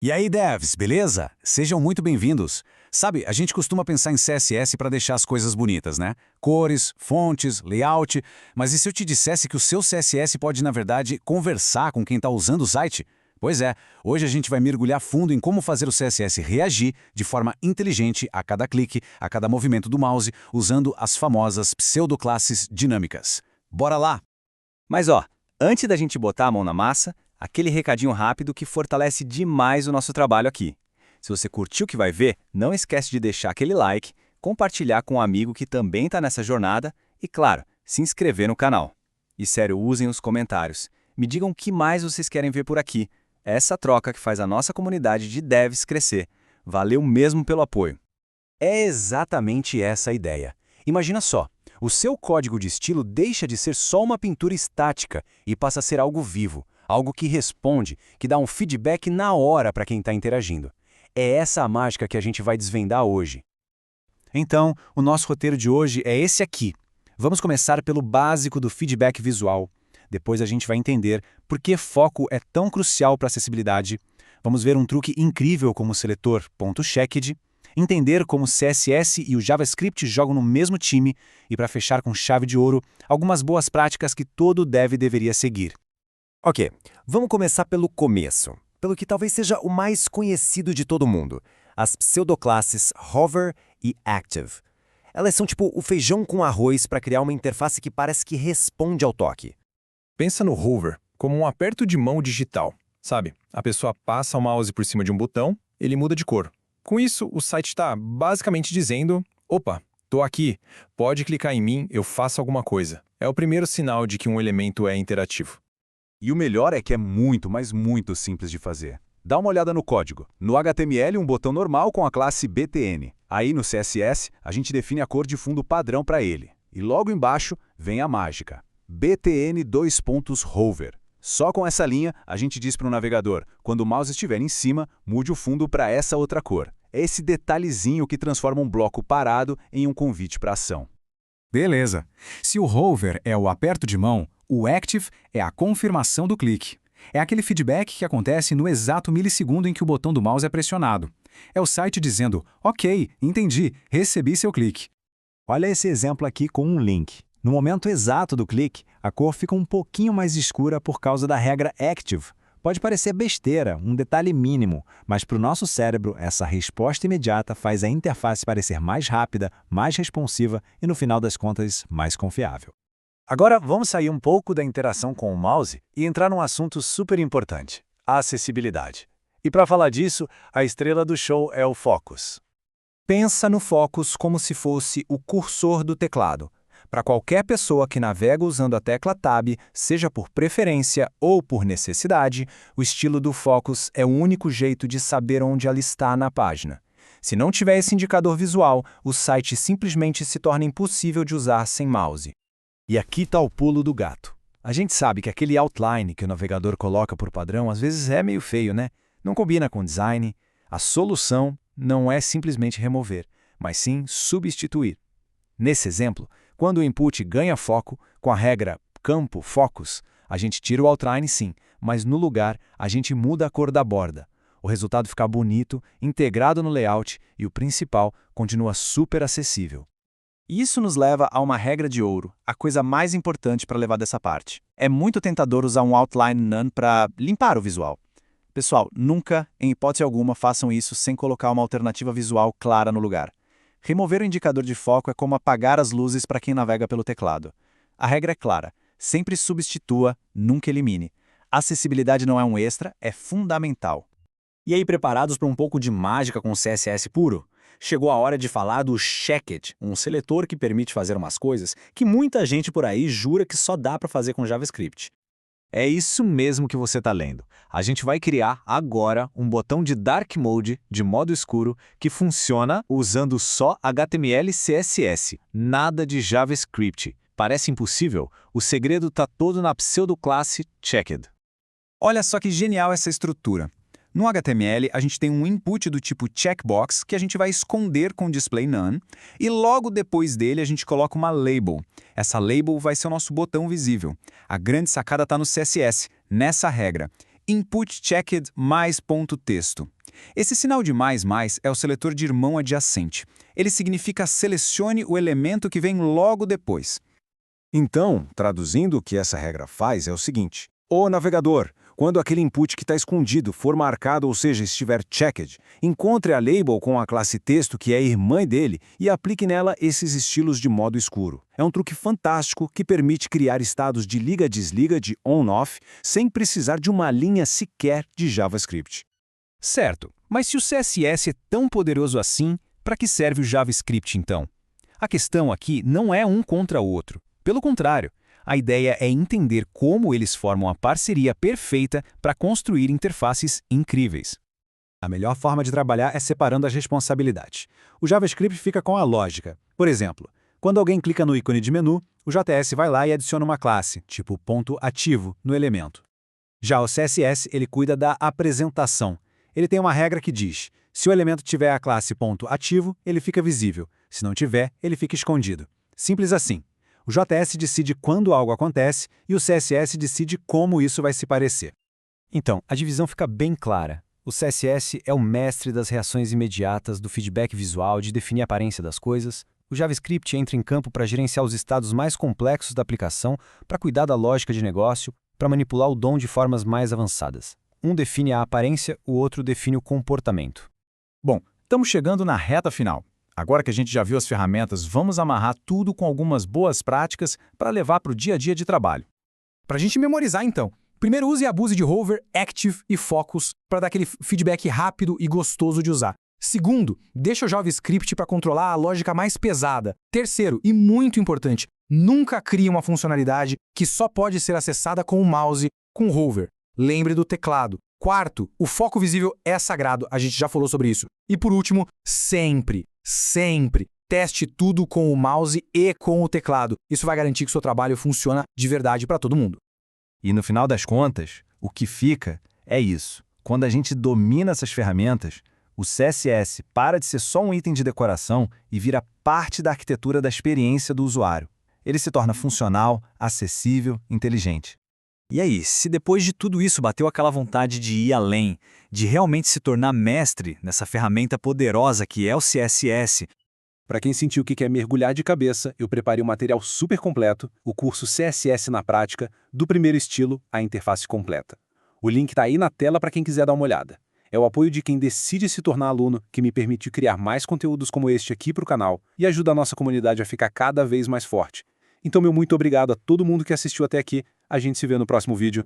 E aí, devs, beleza? Sejam muito bem-vindos. Sabe, a gente costuma pensar em CSS para deixar as coisas bonitas, né? Cores, fontes, layout. Mas e se eu te dissesse que o seu CSS pode, na verdade, conversar com quem está usando o site? Pois é, hoje a gente vai mergulhar fundo em como fazer o CSS reagir de forma inteligente a cada clique, a cada movimento do mouse, usando as famosas pseudoclasses dinâmicas. Bora lá! Mas ó, antes da gente botar a mão na massa, aquele recadinho rápido que fortalece demais o nosso trabalho aqui. Se você curtiu o que vai ver, não esquece de deixar aquele like, compartilhar com um amigo que também está nessa jornada e, claro, se inscrever no canal. E sério, usem os comentários. Me digam o que mais vocês querem ver por aqui. É essa troca que faz a nossa comunidade de devs crescer. Valeu mesmo pelo apoio. É exatamente essa a ideia. Imagina só, o seu código de estilo deixa de ser só uma pintura estática e passa a ser algo vivo, algo que responde, que dá um feedback na hora para quem está interagindo. É essa a mágica que a gente vai desvendar hoje. Então, o nosso roteiro de hoje é esse aqui. Vamos começar pelo básico do feedback visual. Depois a gente vai entender por que foco é tão crucial para a acessibilidade. Vamos ver um truque incrível como o seletor .checked, entender como o CSS e o JavaScript jogam no mesmo time e, para fechar com chave de ouro, algumas boas práticas que todo dev deveria seguir. Ok, vamos começar pelo começo, pelo que talvez seja o mais conhecido de todo mundo, as pseudoclasses Hover e Active. Elas são tipo o feijão com arroz para criar uma interface que parece que responde ao toque. Pensa no Hover como um aperto de mão digital, sabe? A pessoa passa o mouse por cima de um botão, ele muda de cor. Com isso, o site está basicamente dizendo: opa, tô aqui, pode clicar em mim, eu faço alguma coisa. É o primeiro sinal de que um elemento é interativo. E o melhor é que é muito, mas muito simples de fazer. Dá uma olhada no código. No HTML, um botão normal com a classe BTN. Aí no CSS, a gente define a cor de fundo padrão para ele. E logo embaixo vem a mágica. BTN:*hover. Só com essa linha, a gente diz para o navegador, quando o mouse estiver em cima, mude o fundo para essa outra cor. É esse detalhezinho que transforma um bloco parado em um convite para ação. Beleza. Se o hover é o aperto de mão, o active é a confirmação do clique. É aquele feedback que acontece no exato milissegundo em que o botão do mouse é pressionado. É o site dizendo: ok, entendi, recebi seu clique. Olha esse exemplo aqui com um link. No momento exato do clique, a cor fica um pouquinho mais escura por causa da regra active. Pode parecer besteira, um detalhe mínimo, mas para o nosso cérebro, essa resposta imediata faz a interface parecer mais rápida, mais responsiva e, no final das contas, mais confiável. Agora, vamos sair um pouco da interação com o mouse e entrar num assunto super importante, a acessibilidade. E para falar disso, a estrela do show é o Focus. Pensa no Focus como se fosse o cursor do teclado. Para qualquer pessoa que navega usando a tecla Tab, seja por preferência ou por necessidade, o estilo do Focus é o único jeito de saber onde ela está na página. Se não tiver esse indicador visual, o site simplesmente se torna impossível de usar sem mouse. E aqui está o pulo do gato. A gente sabe que aquele outline que o navegador coloca por padrão às vezes é meio feio, né? Não combina com o design. A solução não é simplesmente remover, mas sim substituir. Nesse exemplo, quando o input ganha foco, com a regra campo focus, a gente tira o outline sim, mas no lugar a gente muda a cor da borda. O resultado fica bonito, integrado no layout e o principal, continua super acessível. Isso nos leva a uma regra de ouro, a coisa mais importante para levar dessa parte. É muito tentador usar um outline none para limpar o visual. Pessoal, nunca, em hipótese alguma, façam isso sem colocar uma alternativa visual clara no lugar. Remover o indicador de foco é como apagar as luzes para quem navega pelo teclado. A regra é clara, sempre substitua, nunca elimine. Acessibilidade não é um extra, é fundamental. E aí, preparados para um pouco de mágica com CSS puro? Chegou a hora de falar do Checked, um seletor que permite fazer umas coisas que muita gente por aí jura que só dá para fazer com JavaScript. É isso mesmo que você está lendo. A gente vai criar agora um botão de Dark Mode, de modo escuro, que funciona usando só HTML e CSS, nada de JavaScript. Parece impossível? O segredo está todo na pseudoclasse Checked. Olha só que genial essa estrutura. No HTML, a gente tem um input do tipo checkbox que a gente vai esconder com display none e logo depois dele a gente coloca uma label. Essa label vai ser o nosso botão visível. A grande sacada está no CSS, nessa regra. input checked mais ponto texto. Esse sinal de mais é o seletor de irmão adjacente. Ele significa selecione o elemento que vem logo depois. Então, traduzindo, o que essa regra faz é o seguinte: o navegador, quando aquele input que está escondido for marcado, ou seja, estiver checked, encontre a label com a classe texto que é irmã dele e aplique nela esses estilos de modo escuro. É um truque fantástico que permite criar estados de liga-desliga de on-off sem precisar de uma linha sequer de JavaScript. Certo, mas se o CSS é tão poderoso assim, para que serve o JavaScript então? A questão aqui não é um contra o outro. Pelo contrário, a ideia é entender como eles formam a parceria perfeita para construir interfaces incríveis. A melhor forma de trabalhar é separando as responsabilidades. O JavaScript fica com a lógica. Por exemplo, quando alguém clica no ícone de menu, o JS vai lá e adiciona uma classe, tipo ponto ativo, no elemento. Já o CSS, ele cuida da apresentação. Ele tem uma regra que diz: se o elemento tiver a classe ponto ativo, ele fica visível. Se não tiver, ele fica escondido. Simples assim. O JS decide quando algo acontece e o CSS decide como isso vai se parecer. Então, a divisão fica bem clara. O CSS é o mestre das reações imediatas, do feedback visual, de definir a aparência das coisas. O JavaScript entra em campo para gerenciar os estados mais complexos da aplicação, para cuidar da lógica de negócio, para manipular o DOM de formas mais avançadas. Um define a aparência, o outro define o comportamento. Bom, estamos chegando na reta final. Agora que a gente já viu as ferramentas, vamos amarrar tudo com algumas boas práticas para levar para o dia a dia de trabalho. Para a gente memorizar, então. Primeiro, use e abuse de hover, active e focus para dar aquele feedback rápido e gostoso de usar. Segundo, deixa o JavaScript para controlar a lógica mais pesada. Terceiro, e muito importante, nunca crie uma funcionalidade que só pode ser acessada com o mouse, com hover. Lembre do teclado. Quarto, o foco visível é sagrado, a gente já falou sobre isso. E por último, sempre teste tudo com o mouse e com o teclado. Isso vai garantir que o seu trabalho funciona de verdade para todo mundo. E no final das contas, o que fica é isso. Quando a gente domina essas ferramentas, o CSS para de ser só um item de decoração e vira parte da arquitetura da experiência do usuário. Ele se torna funcional, acessível, inteligente. E aí, se depois de tudo isso bateu aquela vontade de ir além, de realmente se tornar mestre nessa ferramenta poderosa que é o CSS, Para quem sentiu que quer mergulhar de cabeça, eu preparei um material super completo, o curso CSS na prática, do primeiro estilo à interface completa. O link está aí na tela para quem quiser dar uma olhada. É o apoio de quem decide se tornar aluno que me permitiu criar mais conteúdos como este aqui para o canal e ajuda a nossa comunidade a ficar cada vez mais forte. Então, meu muito obrigado a todo mundo que assistiu até aqui. A gente se vê no próximo vídeo.